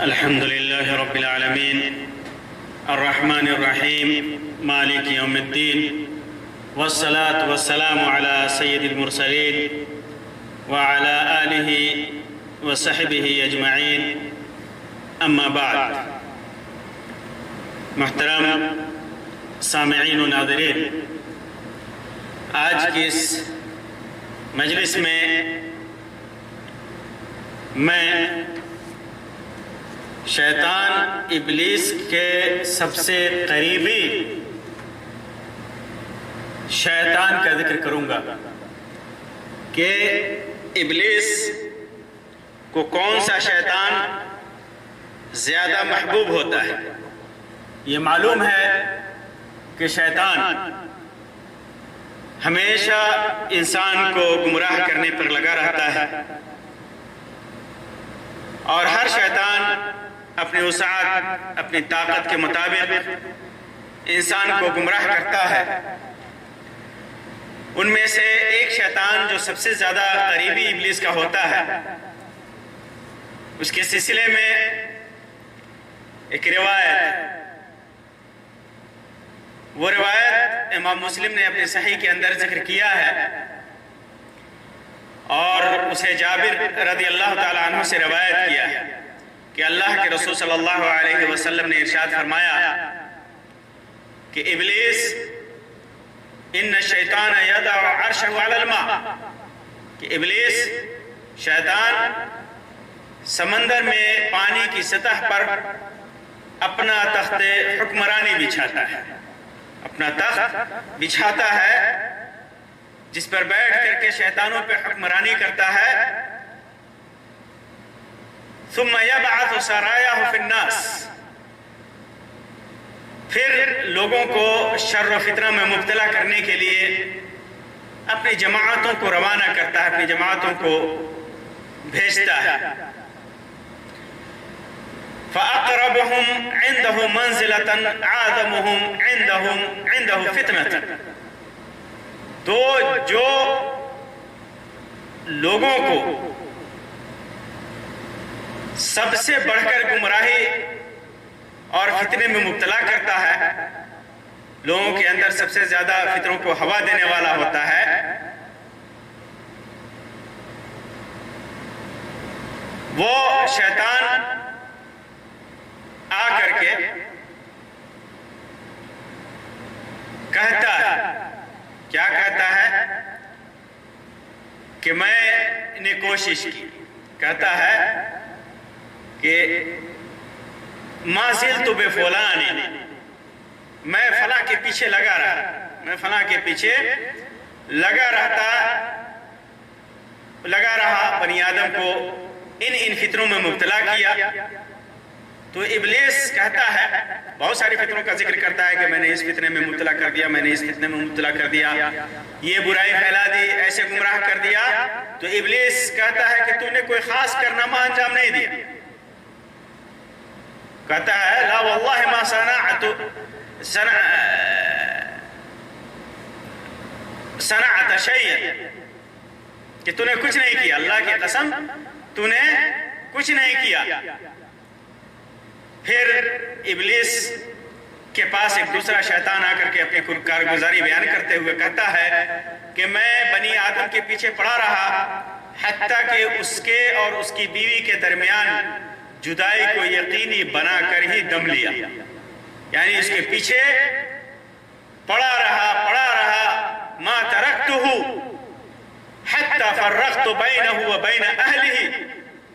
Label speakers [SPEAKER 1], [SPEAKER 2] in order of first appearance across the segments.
[SPEAKER 1] الحمد لله رب العالمين الرحمن الرحيم مالك يوم الدين والصلاة والسلام على سيد المرسلين وعلى آله وصحبه أجمعين أما بعد. محترم سامعین و ناظرین، آج کی اس مجلس میں شیطان ابلیس کے سب سے قریبی شیطان کا ذکر کروں گا کہ ابلیس کو کون سا شیطان زیادہ محبوب ہوتا ہے. یہ معلوم ہے کہ شیطان ہمیشہ انسان کو گمراہ کرنے پر لگا رہتا ہے، اور ہر شیطان اپنی وسعت، اپنی طاقت کے مطابق انسان کو گمراہ کرتا ہے. ان میں سے ایک شیطان جو سب سے زیادہ قریبی ابلیس کا ہوتا ہے، اس کے سلسلے میں ایک روایت، وہ روایت امام مسلم نے اپنے صحیح کے اندر ذکر کیا ہے، اور اسے جابر رضی اللہ تعالیٰ عنہ سے روایت کیا ہے کہ اللہ کے رسول صلی اللہ علیہ وسلم نے ارشاد فرمایا کہ ابلیس ان الشیطان یضع عرشہ علی الماء، کہ ابلیس شیطان سمندر میں پانی کی سطح پر اپنا تخت حکمرانی بچھاتا ہے، اپنا تخت بچھاتا ہے جس پر بیٹھ کر کے شیطانوں پہ حکمرانی کرتا ہے. ثم یبعث سرایاہ فی الناس، پھر لوگوں کو شر و فتنہ میں مبتلا کرنے کے لیے اپنی جماعتوں کو روانہ کرتا ہے، اپنی جماعتوں کو بھیجتا ہے. فَأَقْرَبُهُمْ عِنْدَهُ مَنْزِلَةً أَعْظَمُهُمْ عِنْدَهُ فِتْنَةً، تو جو لوگوں کو سب سے بڑھ کر گمراہی اور فتنے میں مبتلا کرتا ہے، لوگوں کے اندر سب سے زیادہ فتنوں کو ہوا دینے والا ہوتا ہے، وہ شیطان آ کر کے کہتا ہے، کیا کہتا ہے کہ میں نے کوشش کی، کہتا ہے کہ ما زلت بفلان، میں فلاں کے پیچھے لگا رہا، میں فلاں کے پیچھے لگا رہا، بنی آدم کو ان فتنوں میں مبتلا کیا. تو ابلیس کہتا ہے، بہت ساری فتنوں کا ذکر کرتا ہے کہ میں نے اس فتنے میں مبتلا کر دیا، میں نے اس فتنے میں مبتلا کر دیا، یہ برائی پھیلا دی، ایسے گمراہ کر دیا. تو ابلیس کہتا ہے کہ تو نے کوئی خاص کارنامہ انجام نہیں دیا. کہتا ہے لا واللہ ما صنعت شیئا، کہ تو نے کچھ نہیں کیا، اللہ کی قسم تو نے کچھ نہیں کیا. پھر ابلیس کے پاس ایک دوسرا شیطان آ کر کے اپنی کارگزاری بیان کرتے ہوئے کہتا ہے کہ میں بنی آدم کے پیچھے پڑا رہا حتیٰ کہ اس کے اور اس کی بیوی کے درمیان جدائی کو یقینی بنا کر ہی دم لیا. یعنی اس کے پیچھے پڑا رہا ما ترکتہ حتی فرقت بینہ و بین اہلہ،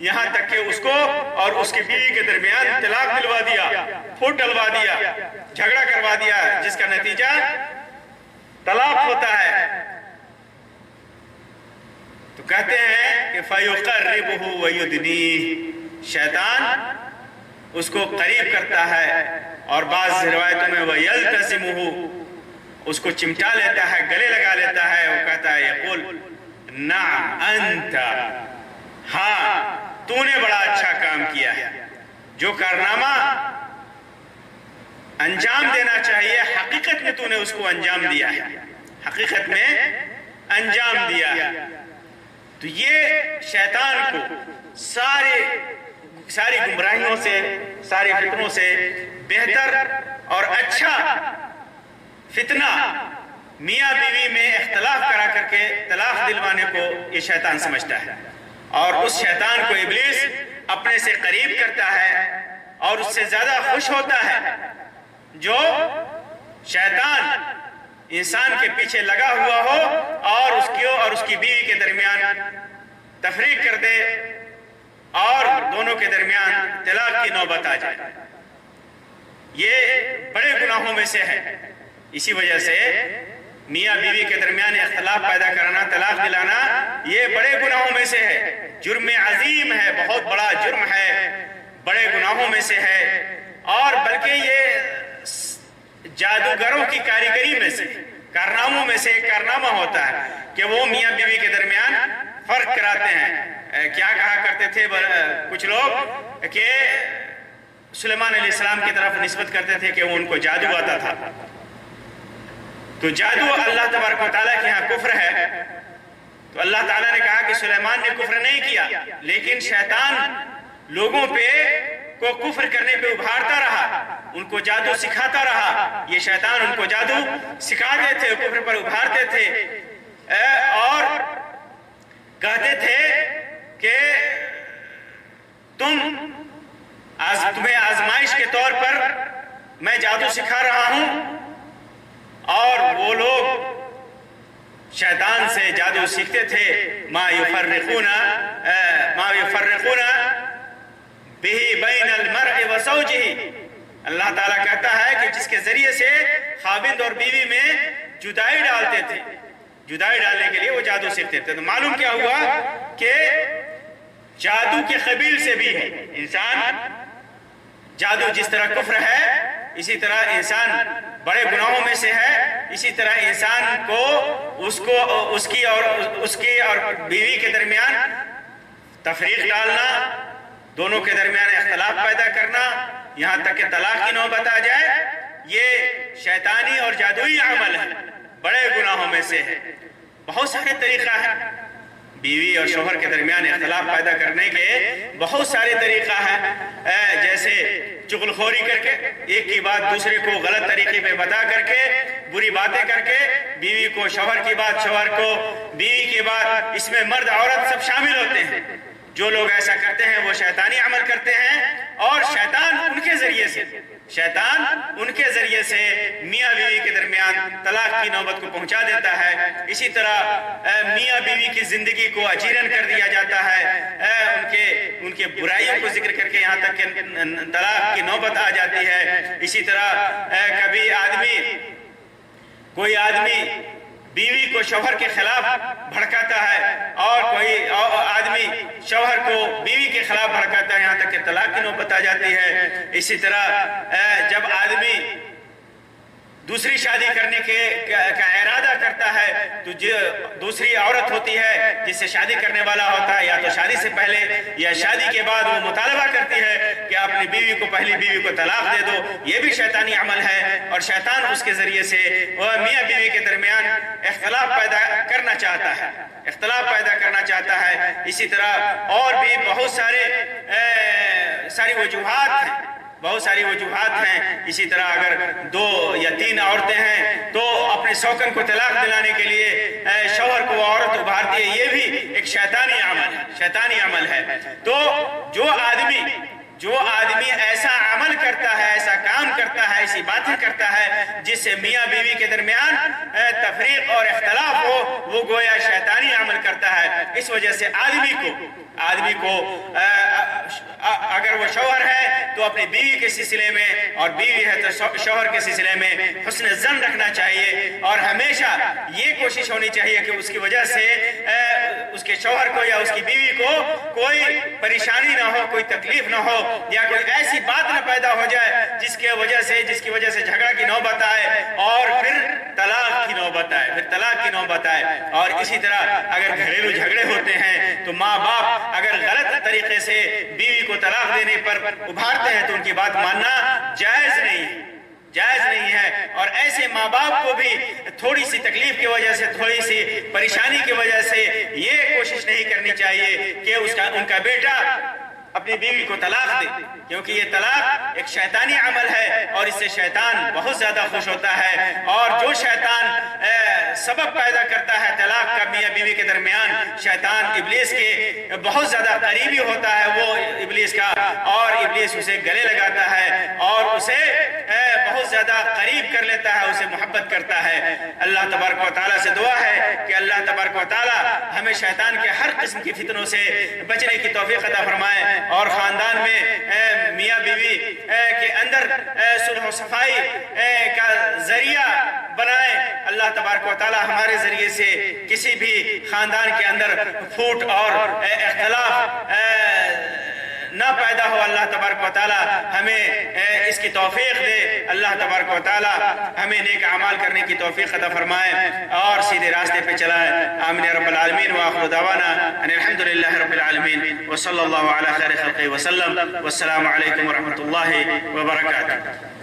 [SPEAKER 1] یہاں تک کہ اس کو اور اس کی بیوی کے درمیان طلاق دلوا دیا، پھوٹ ڈلوا دیا، جھگڑا کروا دیا، جس کا نتیجہ طلاق ہوتا ہے. تو کہتے ہیں کہ فَيُقَرِّبُهُ وَيُدْنِيهُ، شیطان اس کو قریب کرتا ہے، اور بعض روایتوں میں وَيَلْتَزِمُهُ، اس کو چمٹا لیتا ہے، گلے لگا لیتا ہے. وہ کہتا ہے یقول نعم انت، ہاں تو نے بڑا اچھا کام کیا ہے، جو کارنامہ انجام دینا چاہیے حقیقت میں تو نے اس کو انجام دیا ہے، حقیقت میں انجام دیا ہے. تو یہ شیطان کو سارے ساری گمراہیوں سے، سارے فتنوں سے بہتر اور اچھا فتنہ میاں بیوی میں اختلاف کرا کر کے طلاق دلوانے کو یہ شیطان سمجھتا ہے، اور اس شیطان کو ابلیس اپنے سے قریب کرتا ہے اور اس سے زیادہ خوش ہوتا ہے جو شیطان انسان کے پیچھے لگا ہوا ہو اور اس کی بیوی کے درمیان تفریق کر دے اور دونوں کے درمیان طلاق کی نوبت آ جائے۔ یہ بڑے گناہوں میں سے ہے۔ اسی وجہ سے میاں بیوی کے درمیان اختلاف پیدا کرنا، طلاق دلانا، یہ بڑے گناہوں میں سے ہے، جرم عظیم ہے، بہت بڑا جرم ہے، بڑے گناہوں میں سے ہے، اور بلکہ یہ جادوگروں کی کاریگری میں سے، کارناموں میں سے ایک کارنامہ ہوتا ہے کہ وہ میاں بیوی کے درمیان فرق کراتے ہیں۔ کیا کہا کرتے تھے کچھ لوگ کہ سلیمان علیہ السلام کی طرف نسبت کرتے تھے کہ وہ ان کو جادو آتا تھا۔ تو جادو اللہ تبارک و تعالیٰ کے ہاں کفر ہے، تو اللہ تعالیٰ نے کہا کہ سلیمان نے کفر نہیں کیا، لیکن شیطان لوگوں کو کفر کرنے پہ ابھارتا رہا، ان کو جادو سکھاتا رہا۔ یہ شیطان ان کو جادو سکھاتے تھے، کفر پر ابھارتے تھے اور کہتے تھے کہ تمہیں آزمائش کے طور پر میں جادو سکھا رہا ہوں، اور وہ لوگ شیطان سے جادو سیکھتے تھے۔ ما یفرقون بہ بین المرء وزوجہ، اللہ تعالیٰ کہتا ہے کہ جس کے ذریعے سے خاوند اور بیوی میں جدائی ڈالتے تھے، جدائی ڈالنے کے لیے وہ جادو سیکھتے تھے۔ تو معلوم کیا ہوا کہ جادو کے قبیل سے بھی ہے انسان۔ جادو جس طرح کفر ہے، اسی طرح انسان بڑے گناہوں میں سے ہے، اسی طرح انسان کو اس کی اور بیوی کے درمیان تفریق ڈالنا، دونوں کے درمیان اختلاف پیدا کرنا، یہاں تک کہ طلاق کی نوبت آ جائے، یہ شیطانی اور جادوئی عمل ہے، بڑے گناہوں میں سے ہے۔ بہت سارے طریقہ ہیں بیوی اور شوہر کے درمیان اختلاف پیدا کرنے کے، بہت سارے طریقہ ہیں، جیسے چغل خوری کر کے، ایک کی بات دوسرے کو غلط طریقے پہ بتا کر کے، بری باتیں کر کے، بیوی کو شوہر کی بات، شوہر کو بیوی کی بات، اس میں مرد عورت سب شامل ہوتے ہیں۔ جو لوگ ایسا کرتے ہیں وہ شیطانی عمل کرتے ہیں، اور شیطان ان کے ذریعے سے میاں بیوی کے درمیان طلاق کی نوبت کو پہنچا دیتا ہے۔ اسی طرح میاں بیوی کی زندگی کو اجیرن کر دیا جاتا ہے، ان کے برائیوں کو ذکر کر کے یہاں تک کہ طلاق کی نوبت آ جاتی ہے۔ اسی طرح کوئی آدمی بیوی کو شوہر کے خلاف بھڑکاتا ہے، اور کوئی آدمی شوہر کو بیوی کے خلاف بھڑکاتا ہے، یہاں تک کہ طلاق کی نوبت آ جاتی ہے۔ اسی طرح جب آدمی دوسری شادی کرنے کا ارادہ کرتا ہے، تو جو دوسری عورت ہوتی ہے جس سے شادی کرنے والا ہوتا ہے، یا تو شادی سے پہلے یا شادی کے بعد وہ مطالبہ کرتی ہے کہ اپنی بیوی کو، پہلی بیوی کو طلاق دے دو۔ یہ بھی شیطانی عمل ہے، اور شیطان اس کے ذریعے سے میاں بیوی کے درمیان اختلاف پیدا کرنا چاہتا ہے۔ اسی طرح اور بھی بہت ساری وجوہات ہیں۔ اسی طرح اگر 2 یا 3 عورتیں ہیں تو اپنے شوہر کو طلاق دلانے کے لیے شوہر کو عورت ابھارتی ہے، یہ بھی ایک شیطانی عمل ہے۔ تو جو آدمی ایسا عمل کرتا ہے، ایسا کام کرتا ہے، ایسی باتیں کرتا ہے جس سے میاں بیوی کے درمیان تفریق اور اختلاف ہو، وہ گویا شیطانی عمل کرتا ہے۔ اس وجہ سے آدمی کو اگر وہ شوہر ہے تو اپنی بیوی کے سلسلے میں، اور بیوی ہے تو شوہر کے سلسلے میں حسن ظن رکھنا چاہیے، اور ہمیشہ یہ کوشش ہونی چاہیے کہ اس کی وجہ سے اس کے شوہر کو یا اس کی بیوی کو کوئی پریشانی نہ ہو، کوئی تکلیف نہ ہو، یا کوئی ایسی بات نہ پیدا ہو جائے جس کی وجہ سے جھگڑا کی نوبت آئے اور پھر طلاق کی نوبت آئے۔ اور اسی طرح اگر گھریلو جھگڑے ہوتے ہیں تو ماں باپ اگر غلط طریقے سے بیوی کو طلاق دینے پر ابھارتے ہیں تو ان کی بات ماننا جائز نہیں ہے۔ اور ایسے ماں باپ کو بھی تھوڑی سی تکلیف کی وجہ سے، تھوڑی سی پریشانی کی وجہ سے یہ کوشش نہیں کرنی چاہیے کہ ان کا بیٹا اپنی بیوی کو طلاق دے، کیونکہ یہ طلاق ایک شیطانی عمل ہے اور اس سے شیطان بہت زیادہ خوش ہوتا ہے۔ اور جو شیطان سبب پیدا کرتا ہے طلاق کا میاں بیوی کے درمیان، شیطان ابلیس کے بہت زیادہ قریبی ہوتا ہے وہ ابلیس کا، اور ابلیس اسے گلے لگاتا ہے اور اسے بہت زیادہ قریب کر لیتا ہے، اسے محبت کرتا ہے۔ اللہ تبارک و تعالیٰ سے دعا ہے کہ اللہ تبارک و تعالیٰ ہمیں شیطان کے ہر قسم کی فتنوں سے بچنے کی توفیق عطا فرمائے، اور خاندان میں میاں بیوی کے اندر صلح و صفائی کا ذریعہ بنائے۔ اللہ تبارک و تعالیٰ ہمارے ذریعے سے کسی بھی خاندان کے اندر پھوٹ اور اختلاف نہ پیدا ہو۔ اللہ تبارک و تعالیٰ ہمیں اس کی توفیق دے۔ اللہ تبارک و تعالیٰ ہمیں نیک اعمال کرنے کی توفیق عطا فرمائے اور سیدھے راستے پہ چلائے۔ آمین یا رب العالمین، وآخر دعوانا ان الحمدللہ رب العالمین، وصلی اللہ علی خیر خلقہ وسلم، والسلام علیکم ورحمۃ اللہ وبرکاتہ۔